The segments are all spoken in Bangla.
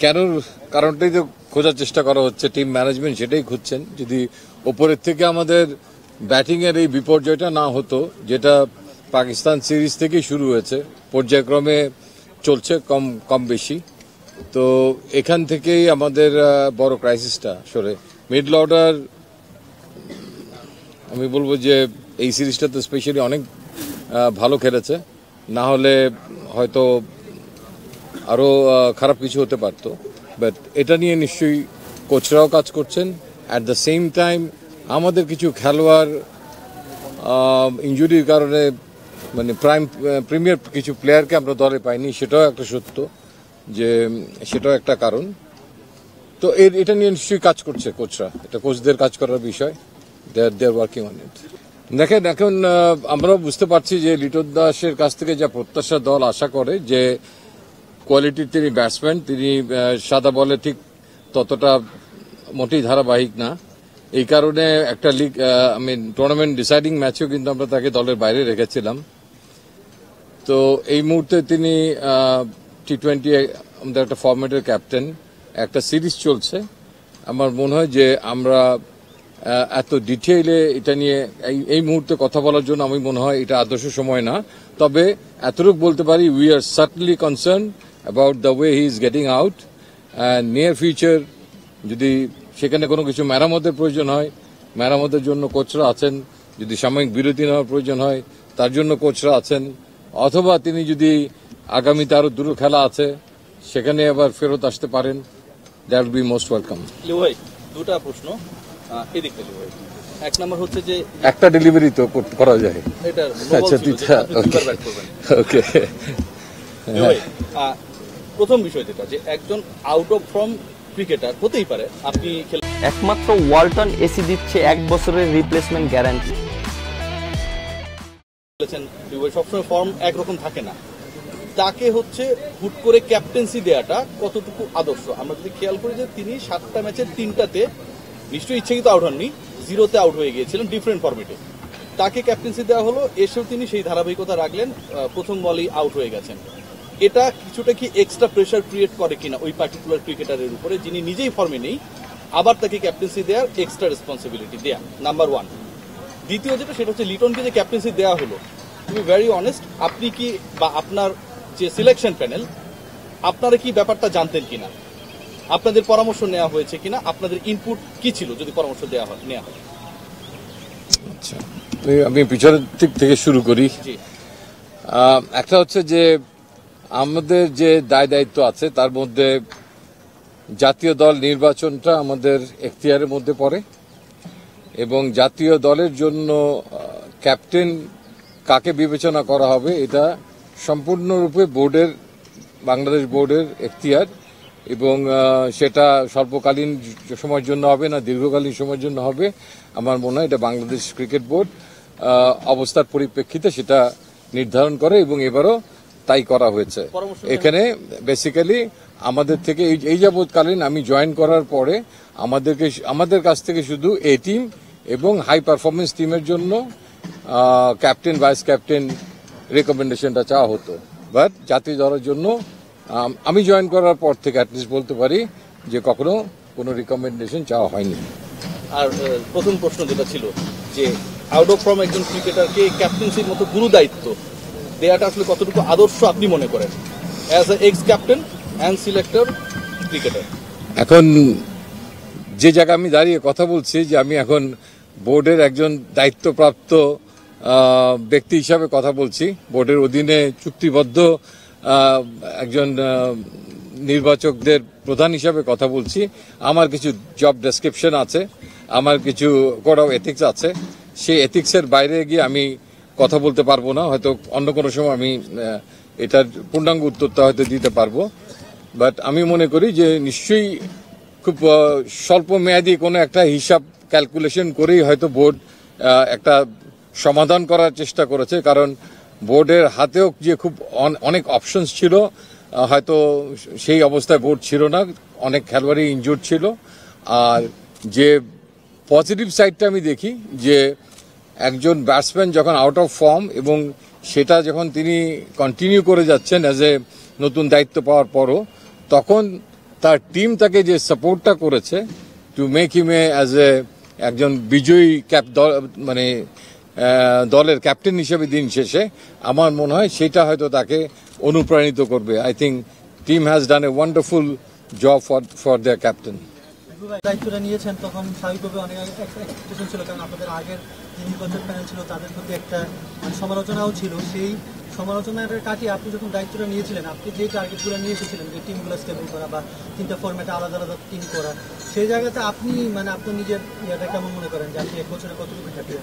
কেন কারণটাই তো খোঁজার চেষ্টা করা হচ্ছে, টিম ম্যানেজমেন্ট সেটাই খুঁজছেন। যদি ওপরের থেকে আমাদের ব্যাটিং এর এই বিপর্যয়টা না হতো, যেটা পাকিস্তান সিরিজ থেকেই শুরু হয়েছে, পর্যায়ক্রমে চলছে কম বেশি, তো এখান থেকেই আমাদের বড় ক্রাইসিসটা আসলে। মিডল অর্ডার আমি বলবো যে এই সিরিজটা তো স্পেশালি অনেক ভালো খেলেছে, না হলে হয়তো আরো খারাপ কিছু হতে পারতো। বাট এটা নিয়ে নিশ্চয়ই কোচরাও কাজ করছেন। অ্যাট দ্য সেম টাইম আমাদের কিছু খেলোয়াড় ইনজুরির কারণে মানে প্রিমিয়ার কিছু প্লেয়ারকে আমরা দলে পাইনি, সেটাও একটা সত্য, যে সেটাও একটা কারণ। তো এটা নিয়ে নিশ্চয়ই কাজ করছে কোচরা, এটা কোচদের কাজ করার বিষয়। দে আর ওয়ার্কিং অন ইট। দেখেন, এখন আমরাও বুঝতে পারছি যে লিটন দাসের কাছ থেকে যা প্রত্যাশা দল আশা করে, যে কোয়ালিটির তিনি ব্যাটসম্যান, তিনি সাদা বলে ঠিক ততটা মোটেই ধারাবাহিক না। এই কারণে একটা লিগ টুর্নামেন্ট ডিসাইডিং ম্যাচেও কিন্তু আমরা তাকে দলের বাইরে রেখেছিলাম। তো এই মুহূর্তে তিনি টি-20 আমাদের একটা ফরম্যাটের ক্যাপ্টেন, একটা সিরিজ চলছে। আমার মনে হয় যে আমরা এত ডিটেইলে এটা নিয়ে এই মুহূর্তে কথা বলার জন্য আমি মনে হয় এটা আদর্শ সময় না। তবে এতটুকু বলতে পারি, we are certainly concern about the way he is getting out. Near future যদি সেখানে কোনো কিছু মেরামতের প্রয়োজন হয়, মেরামতের জন্য কোচরা আছেন। যদি সাময়িক বিরতি নেওয়ার প্রয়োজন হয়, তার জন্য কোচরা আছেন। অথবা তিনি যদি আগামীতে আরো দুটো খেলা আছে, সেখানে আবার ফেরত আসতে পারেন, that will be most welcome. দুটা প্রশ্ন এদিক থেকে। এক নম্বর হচ্ছে যে একটা ডেলিভারি তো করা যায়, আচ্ছা ওকে। প্রথম বিষয় যেটা, যে একজন আউট অফ ফর্ম ক্রিকেটার হতেই পারে, আপনি একমাত্র ওয়ালটন এসি দিচ্ছে 1 বছরের রিপ্লেসমেন্ট গ্যারান্টি। সবসময় ফর্ম একরকম থাকে না, তাকে হচ্ছে হুট করে ক্যাপ্টেন্সি দেওয়াটা কতটুকু আদর্শ? আমরা যদি খেয়াল করি যে তিনি 7টা ম্যাচের 3টাতে নিশ্চয়ই ইচ্ছাকৃত আউট হননি, 0তে আউট হয়ে গিয়েছিলেন ডিফারেন্ট ফরম্যাটে। তাকে ক্যাপ্টেন্সি দেওয়া হলো, এসেও তিনি সেই ধারাবাহিকতা রাখলেন, প্রথম বলেই আউট হয়ে গেছেন। এটা কিছুটা কি এক্সট্রা প্রেশার ক্রিয়েট করে কিনা ওই পার্টিকুলার ক্রিকেটারের উপরে, যিনি নিজেই ফর্মে নেই, আবার তাকে ক্যাপ্টেন্সি দেওয়ার এক্সট্রা রেসপন্সিবিলিটি দেয়া? নাম্বার 1। দ্বিতীয় যেটা, সেটা হচ্ছে লিটনকে যে ক্যাপ্টেন্সি দেওয়া হলো, টু বি ভেরি অনেস্ট, আপনি কি বা আপনার যে সিলেকশন প্যানেল, আপনারা কি ব্যাপারটা জানতেন কিনা? আপনাদের পরামর্শ নেওয়া হয়েছে কিনা? আপনাদের ইনপুট কি ছিল যদি পরামর্শ নেওয়া হয়? আচ্ছা, আমি পিছনের দিক থেকে শুরু করি। একটা হচ্ছে যে আমাদের যে দায় দায়িত্ব আছে, তার মধ্যে জাতীয় দল নির্বাচনটা আমাদের এখতিয়ারের মধ্যে পড়ে, এবং জাতীয় দলের জন্য ক্যাপ্টেন কাকে বিবেচনা করা হবে এটা সম্পূর্ণরূপে বাংলাদেশ বোর্ডের এখতিয়ার। এবং সেটা স্বল্পকালীন সময়ের জন্য হবে না দীর্ঘকালীন সময়ের জন্য হবে, আমার মনে হয় এটা বাংলাদেশ ক্রিকেট বোর্ড অবস্থার পরিপ্রেক্ষিতে সেটা নির্ধারণ করে, এবং এবারও তাই করা হয়েছে। এখানে বেসিক্যালি আমাদের থেকে এই যাবৎকালীন আমি জয়েন করার পরে আমাদের কাছ থেকে শুধু এ টিম এবং হাই পারফরমেন্স টিমের জন্য ক্যাপ্টেন ভাইস ক্যাপ্টেন রেকমেন্ডেশনটা চাওয়া হতো। বাট জাতীয় দলের জন্য আমি জয়েন করার পর থেকে অ্যাটলিস্ট বলতে পারি যে কখনো কোনো রিকমেন্ডেশন চাওয়া হয়নি। আর প্রথম প্রশ্ন যেটা ছিল যে আউট অফ ফর্ম একজন ক্রিকেটারকে ক্যাপ্টেন্সির মতো গুরু দায়িত্ব দেওয়াটা আসলে কতটুকু আদর্শ আপনি মনে করেন as a x captain and selector cricketer? এখন যে জায়গায় আমি দাঁড়িয়ে কথা বলছি, যে আমি এখন বোর্ডের একজন দায়িত্বপ্রাপ্ত ব্যক্তি হিসাবে কথা বলছি, বোর্ডের অধীনে চুক্তিবদ্ধ একজন নির্বাচকদের প্রধান হিসাবে কথা বলছি। আমার কিছু জব ডেসক্রিপশন আছে, আমার কিছু কোড অফ এথিক্স আছে, সেই এথিক্সের বাইরে গিয়ে আমি কথা বলতে পারবো না। হয়তো অন্য কোনো সময় আমি এটার পূর্ণাঙ্গ উত্তরটা হয়তো দিতে পারবো। বাট আমি মনে করি যে নিশ্চয়ই খুব স্বল্প মেয়াদী কোনো একটা হিসাব ক্যালকুলেশন করেই হয়তো বোর্ড একটা সমাধান করার চেষ্টা করেছে, কারণ বোর্ডের হাতেও যে খুব অনেক অপশনস ছিল, হয়তো সেই অবস্থায় বোর্ড ছিল না, অনেক খেলোয়াড়ই ইনজুর্ড ছিল। আর যে পজিটিভ সাইডটা আমি দেখি, যে একজন ব্যাটসম্যান যখন আউট অফ ফর্ম এবং সেটা যখন তিনি কন্টিনিউ করে যাচ্ছেন অ্যাজ এ নতুন দায়িত্ব পাওয়ার পরও, তখন তার টিম তাকে যে সাপোর্টটা করেছে টু মেক হিম অ্যাজ একজন বিজয়ী মানে দলের ক্যাপ্টেন হিসেবে দিন শেষে আমার মনে হয় সেটা হয়তো তাকে অনুপ্রাণিত করবে। I think team has done a wonderful job for their captain. দায়িত্বটা নিয়েছেন তখন স্বাভাবিকভাবে অনেক এক্সপেকটেশন ছিল, কারণ আপনাদের আগের যে নির্বাচন প্যানেল ছিল তাদের প্রতি একটা সমালোচনাও ছিল। সেই সমালোচনার কাটিয়ে আপনি যখন দায়িত্বটা নিয়েছিলেন, আপনি যে টার্গেটগুলো নিয়ে এসেছিলেন যে টিমগুলো স্টেবল করা বা 3টা ফরম্যাটে আলাদা আলাদা টিম করা, সেই জায়গাতে আপনি আপনার নিজের ইয়েটা কেমন মনে করেন যে আপনি এক বছরে কতটুকু হ্যাপি?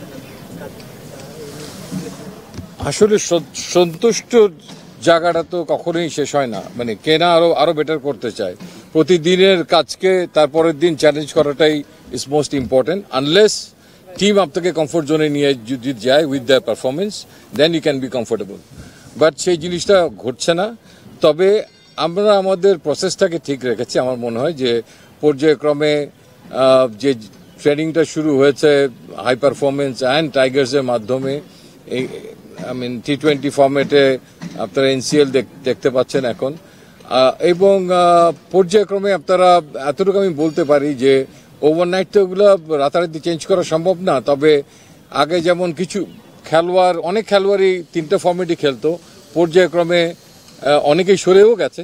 আসলে সন্তুষ্ট জায়গাটা তো কখনোই শেষ হয় না, মানে কেনা আরো বেটার করতে চায়। প্রতিদিনের কাজকে তারপরের দিন চ্যালেঞ্জ করাটাই is most important. Unless team আপনাকে কমফোর্ট জোনে নিয়ে যদি যায় with the performance, then you can be comfortable. But সেই জিনিসটা ঘটছে না। তবে আমরা আমাদের প্রসেসটাকে ঠিক রেখেছি। আমার মনে হয় যে পর্যায়ক্রমে যে ট্রেনিংটা শুরু হয়েছে হাই পারফরমেন্স অ্যান্ড টাইগার্সের মাধ্যমে, এই T20 ফরম্যাটে আপনারা এনসিএল দেখতে পাচ্ছেন এখন, এবং পর্যায়ক্রমে আপনারা এতটুকু আমি বলতে পারি যে ওভারনাইট তো ওগুলো রাতারাতি চেঞ্জ করা সম্ভব না। তবে আগে যেমন কিছু অনেক খেলোয়াড়ই 3টা ফরম্যাটই খেলতো, পর্যায়ক্রমে অনেকেই সরেও গেছে,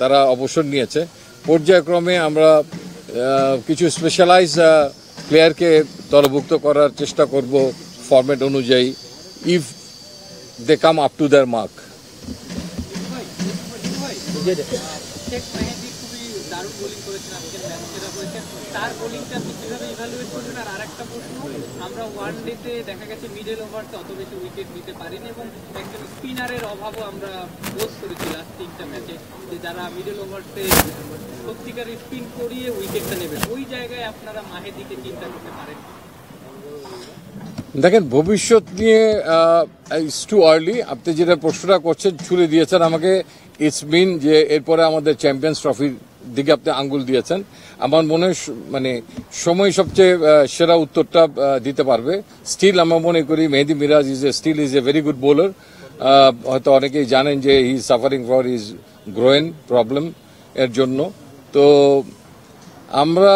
তারা অবসর নিয়েছে। পর্যায়ক্রমে আমরা কিছু স্পেশালাইজ প্লেয়ারকে দলভুক্ত করার চেষ্টা করব ফরম্যাট অনুযায়ী, if they come up to their mark. Sheikh Mehedi খুবই দারুণ বোলিং করেছেন আজকের ম্যাচ যেটা হয়েছে, তার বোলিংটা আপনি কিভাবে ইভ্যালুয়েট করবেন? আর আরেকটা প্রশ্ন, আমরা ওয়ানডেতে দেখা গেছে মিডল ওভারতে অত বেশি উইকেট নিতে পারিনি এবং একজন স্পিনারের অভাবও আমরা বোধ করেছি লাস্ট 3টা ম্যাচে, যে যারা মিডল ওভারতে সত্যিকার স্পিন করিয়ে উইকেটটা নেবেন। ওই জায়গায় আপনারা মাহেদিকে চিন্তা করতে পারেন? দেখেন, ভবিষ্যৎ নিয়ে ইটস টু আর্লি। আপনি যেটা প্রশ্নটা করছেন, ছুড়ে দিয়েছেন আমাকে, ইটস মিন যে এরপরে আমাদের চ্যাম্পিয়ন্স ট্রফির দিকে আপনি আঙ্গুল দিয়েছেন। আমার মনে হয় মানে সময় সবচেয়ে সেরা উত্তরটা দিতে পারবে। স্টিল আমরা মনে করি Mehedi Miraz is a very good bowler. হয়তো অনেকেই জানেন যে he is suffering for his groin problem এর জন্য। তো আমরা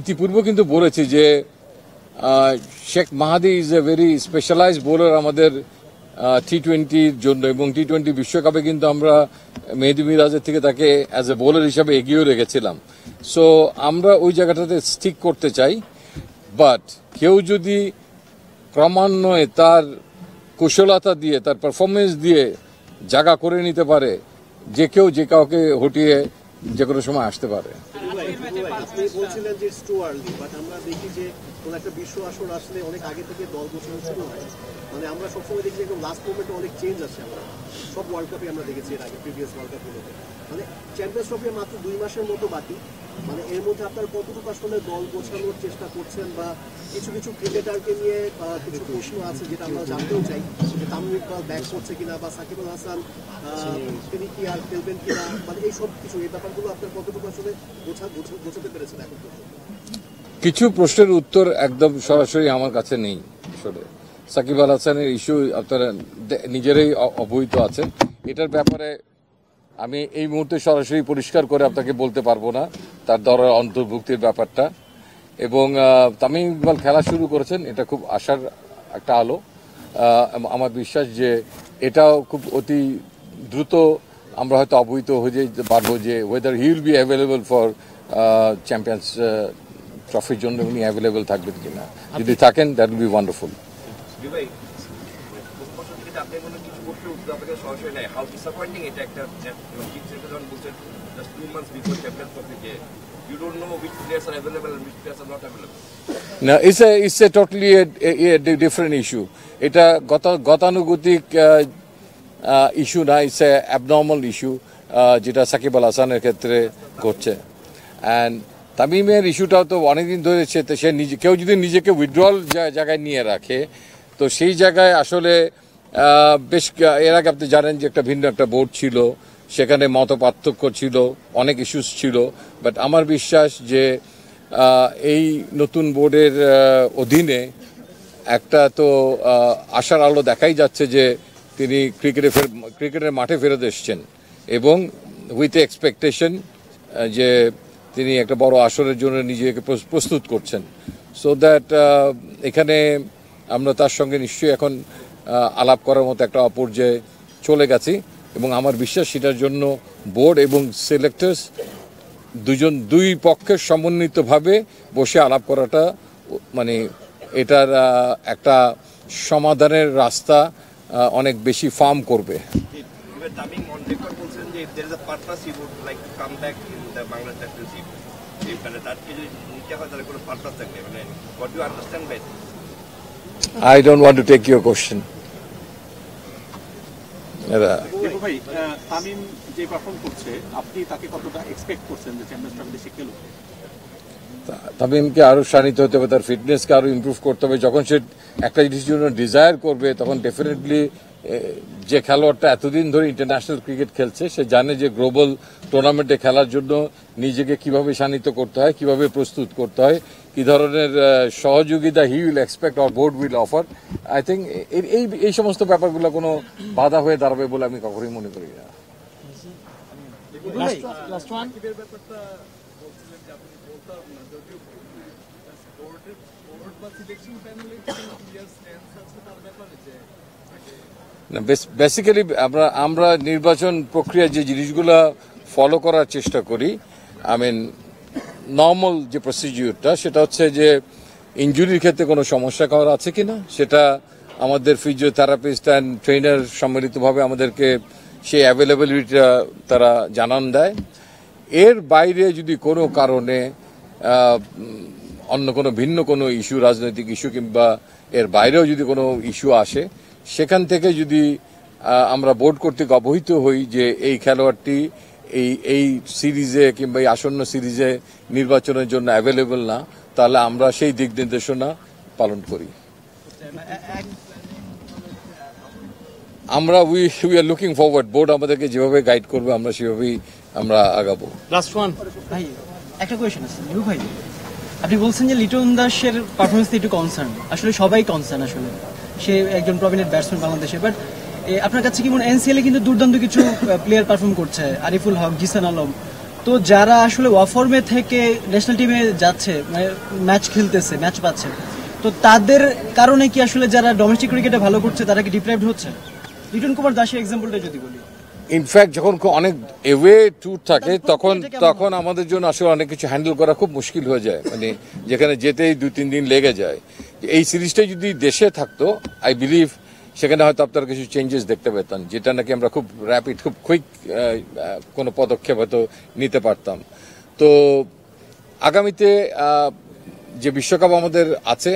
ইতিপূর্বে কিন্তু বলেছি যে Sheikh Mahadi is a very specialised bowler আমাদের T20-র জন্য, এবং T20 বিশ্বকাপে কিন্তু আমরা মেহেদী মিরাজের থেকে তাকে অ্যাজ এ বোলার হিসাবে এগিয়েও রেখেছিলাম। সো আমরা ওই জায়গাটাতে স্টিক করতে চাই। বাট কেউ যদি ক্রমান্বয়ে তার কুশলতা দিয়ে, তার পারফরমেন্স দিয়ে জায়গা করে নিতে পারে, যে কেউ যে কাউকে হটিয়ে যে কোনো সময় আসতে পারে। আপনি বলছিলেন যে টু আর্লি, বাট আমরা দেখি যে কোন একটা বিশ্ব আসর আসলে অনেক আগে থেকে দল গোছানো শুরু হয়। মানে আমরা সবসময় দেখি যে লাস্ট মোমেন্টে অনেক চেঞ্জ আসে। আমরা সব ওয়ার্ল্ড কাপে আমরা দেখেছি এর আগে, প্রিভিয়াস ওয়ার্ল্ড কাপগুলোতে। মানে চ্যাম্পিয়ন্স ট্রফি মাত্র 2 মাসের মতো বাকি। মানে এর মধ্যে আপনার কতটুকু আসলে দল গোছানোর চেষ্টা করছেন, বা কিছু কিছু ক্রিকেটারকে নিয়ে কিছু প্রশ্ন আছে যেটা আমরা জানতেও চাই, যে তামিম ইকবাল ব্যাক করছে কিনা, বা সাকিব আল হাসান তিনি কি আর খেলবেন কিনা, মানে এই সব কিছু, এই ব্যাপারগুলো আপনার কতটুকু আসলে গোছাতে পেরেছেন এখন পর্যন্ত? কিছু প্রশ্নের উত্তর একদম সরাসরি আমার কাছে নেই। আসলে সাকিব আল হাসানের ইস্যু আপনারা নিজেরাই অবহিত আছেন। এটার ব্যাপারে আমি এই মুহূর্তে সরাসরি পরিষ্কার করে আপনাকে বলতে পারবো না তার দলের অন্তর্ভুক্তির ব্যাপারটা। এবং তামিম ইকবাল খেলা শুরু করেছেন, এটা খুব আশার একটা আলো। আমার বিশ্বাস যে এটাও খুব অতি দ্রুত আমরা হয়তো অবহিত হয়ে যেতে পারবো যে whether he will be available for champions ট্রফির জন্য উনি অ্যাভেলেবল থাকবেন কিনা। যদি থাকেন দ্যাট উইল বি ওয়ান্ডারফুল। না, it's a totally a different issue. এটা গতানুগতিক ইস্যু না, ইটস এ অ্যাবনর্মাল ইস্যু যেটা সাকিব আল হাসানের ক্ষেত্রে ঘটছে। অ্যান্ড তামিমের ইস্যুটাও তো অনেকদিন ধরে সে কেউ যদি নিজেকে উইথড্রল জায়গায় নিয়ে রাখে, তো সেই জায়গায় আসলে বেশ এর আগে আপনি জানেন যে একটা ভিন্ন একটা বোর্ড ছিল, সেখানে মত পার্থক্য ছিল, অনেক ইস্যুস ছিল। বাট আমার বিশ্বাস যে এই নতুন বোর্ডের অধীনে একটা তো আশার আলো দেখাই যাচ্ছে যে তিনি ক্রিকেটের মাঠে ফেরত এসছেন, এবং উইথ এক্সপেকটেশন যে তিনি একটা বড় আসরের জন্য নিজেকে প্রস্তুত করছেন, সো দ্যাট এখানে আমরা তার সঙ্গে নিশ্চয়ই এখন আলাপ করার মতো একটা পর্যায়ে চলে গেছি এবং আমার বিশ্বাস সেটার জন্য বোর্ড এবং সিলেক্টার্স দুই পক্ষের সমন্বিতভাবে বসে আলাপ করাটা মানে এটার একটা সমাধানের রাস্তা অনেক বেশি ফার্ম করবে। Even Tamim on record বলছেন যে if there is a purpose he would like to come back in the Bangladesh championship. এই মানে তার যদি নিতে হয় তাহলে কোনো পারপাস থাকবে মানে what do you understand by this? I don't want to take your question. দেখো ভাই, তামিম যে পারফর্ম করছে আপনি তাকে কতটা এক্সপেক্ট করছেন যে চ্যাম্পিয়ন্স ট্রফিতে সে খেলুক? তামিমকে আরো শানিত হতে হবে, তার ফিটনেসকে আরো ইমপ্রুভ করতে হবে। যখন সে একটা জিনিসের জন্য ডিজায়ার করবে তখন ডেফিনেটলি যে খেলোয়াড়টা এতদিন ধরে ইন্টারন্যাশনাল ক্রিকেট খেলছে সে জানে যে গ্লোবাল টুর্নামেন্টে খেলার জন্য নিজেকে কিভাবে শানিত করতে হয়, কিভাবে প্রস্তুত করতে হয়, কি ধরনের সহযোগিতা he will expect or board will offer. I think এই সমস্ত ব্যাপারগুলো কোনো বাধা হয়ে দাঁড়াবে বলে আমি কখনোই মনে করি না। বেসিক্যালি আমরা নির্বাচন প্রক্রিয়া যে জিনিসগুলো ফলো করার চেষ্টা করি, আই মিন নর্মাল যে প্রসিডিউরটা সেটা হচ্ছে যে ইনজুরির ক্ষেত্রে কোনো সমস্যা করার আছে কিনা সেটা আমাদের ফিজিওথেরাপিস্ট অ্যান্ড ট্রেনার সম্মিলিতভাবে আমাদেরকে সেই অ্যাভেলেবিলিটিটা তারা জানান দেয়। এর বাইরে যদি কোনো কারণে অন্য কোনো ভিন্ন কোনো ইস্যু, রাজনৈতিক ইস্যু কিংবা এর বাইরেও যদি কোনো ইস্যু আসে, সেখান থেকে যদি আমরা বোর্ড কর্তৃক অবহিত হই যে এই খেলোয়াড়টি এই সিরিজে কিংবা এই আসন্ন সিরিজে নির্বাচনের জন্য অ্যাভেলেবল না, তাহলে আমরা সেই দিক নির্দেশনা পালন করি। আমরা we are looking forward, board আমাদেরকে যেভাবে গাইড করবে আমরা সেভাবেই আমরা আগাবো। লাস্ট ওয়ান ভাই, একটা কোয়েশ্চেন আছে নিউ ভাই, আপনি বলছেন যে লিটন দাসের পারফরমেন্স একটু কনসার্ন, আসলে সবাই কনসার্ন, আসলে সে একজন প্রবীণের ব্যাটসম্যান বাংলাদেশে, বাট আপনার কাছে কি মনে এনসিএল এ কিন্তু দুর্দান্ত কিছু প্লেয়ার পারফর্ম করছে, আরিফুল হক, জিসান আলম, তো যারা আসলে ওয়াফর্মে থেকে ন্যাশনাল টিমে যাচ্ছে, ম্যাচ খেলতেছে, ম্যাচ পাচ্ছে, তো তাদের কারণে কি আসলে যারা ডোমেস্টিক ক্রিকেটে ভালো করছে তারা কি ডিপ্রাইভড হচ্ছে? লিটন কুমার দাসের এক্সাম্পলটা যদি বলি, ইনফ্যাক্ট যখন অনেক এওয়ে ট্যুর থাকে তখন আমাদের জন্য আসলে অনেক কিছু হ্যান্ডেল করা খুব মুশকিল হয়ে যায়, মানে যেখানে যেতেই 2-3 দিন লেগে যায়। এই সিরিজটা যদি দেশে থাকতো আই বিলিভ সেখানে হয়তো আপনারা কিছু চেঞ্জেস দেখতে পেতেন, যেটা নাকি আমরা খুব র্যাপিড, খুব কুইক কোনো পদক্ষেপ হয়তো নিতে পারতাম। তো আগামীতে যে বিশ্বকাপ আমাদের আছে,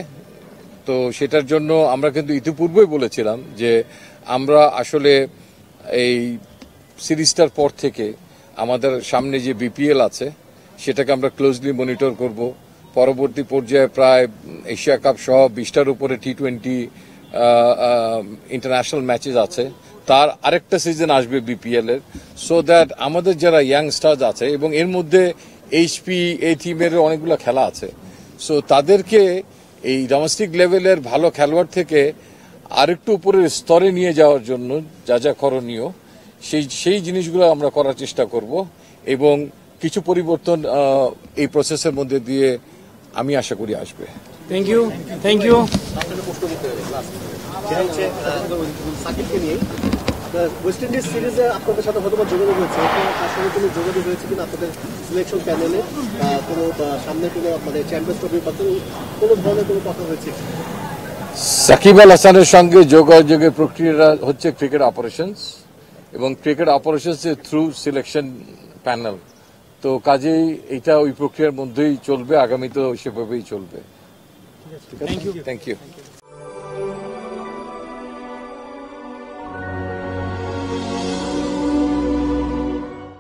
তো সেটার জন্য আমরা কিন্তু ইতিপূর্বেই বলেছিলাম যে আমরা আসলে এই সিরিজটার পর থেকে আমাদের সামনে যে বিপিএল আছে সেটাকে আমরা ক্লোজলি মনিটর করব। পরবর্তী পর্যায়ে প্রায় এশিয়া কাপ সহ 20টার উপরে T20 ইন্টারন্যাশনাল ম্যাচেস আছে, তার আরেকটা সিজন আসবে বিপিএল এর, সো দ্যাট আমাদের যারা ইয়াংস্টার্স আছে এবং এর মধ্যে এইচপি এই টিমের অনেকগুলো খেলা আছে, সো তাদেরকে এই ডোমেস্টিক লেভেলের ভালো খেলোয়াড় থেকে আরেকটু উপরের স্তরে নিয়ে যাওয়ার জন্য যা যা করণীয় সেই জিনিসগুলো আমরা করার চেষ্টা করব এবং কিছু পরিবর্তন এই প্রসেসের মধ্যে দিয়ে আমি আশা করি আসবে। Thank you, thank you. সাকিবকে নিয়ে ওয়েস্ট ইন্ডিজ সিরিজে আপনাদের সাথে হয়তো যোগাযোগ হয়েছে, তার সঙ্গে কোনো যোগাযোগ হয়েছে কিনা আপনাদের সিলেকশন প্যানেলে, কোনো সামনে কোনো মানে চ্যাম্পিয়ন্স ট্রফি বা কোনো ধরনের কোনো কথা হয়েছে? সাকিব আল হাসানের সঙ্গে যোগাযোগের প্রক্রিয়াটা হচ্ছে ক্রিকেট অপারেশনস এবং ক্রিকেট অপারেশনস এর থ্রু সিলেকশন প্যানেল, তো কাজেই এটা ওই প্রক্রিয়ার মধ্যেই চলবে, আগামীতেও সেভাবেই চলবে। Thank you.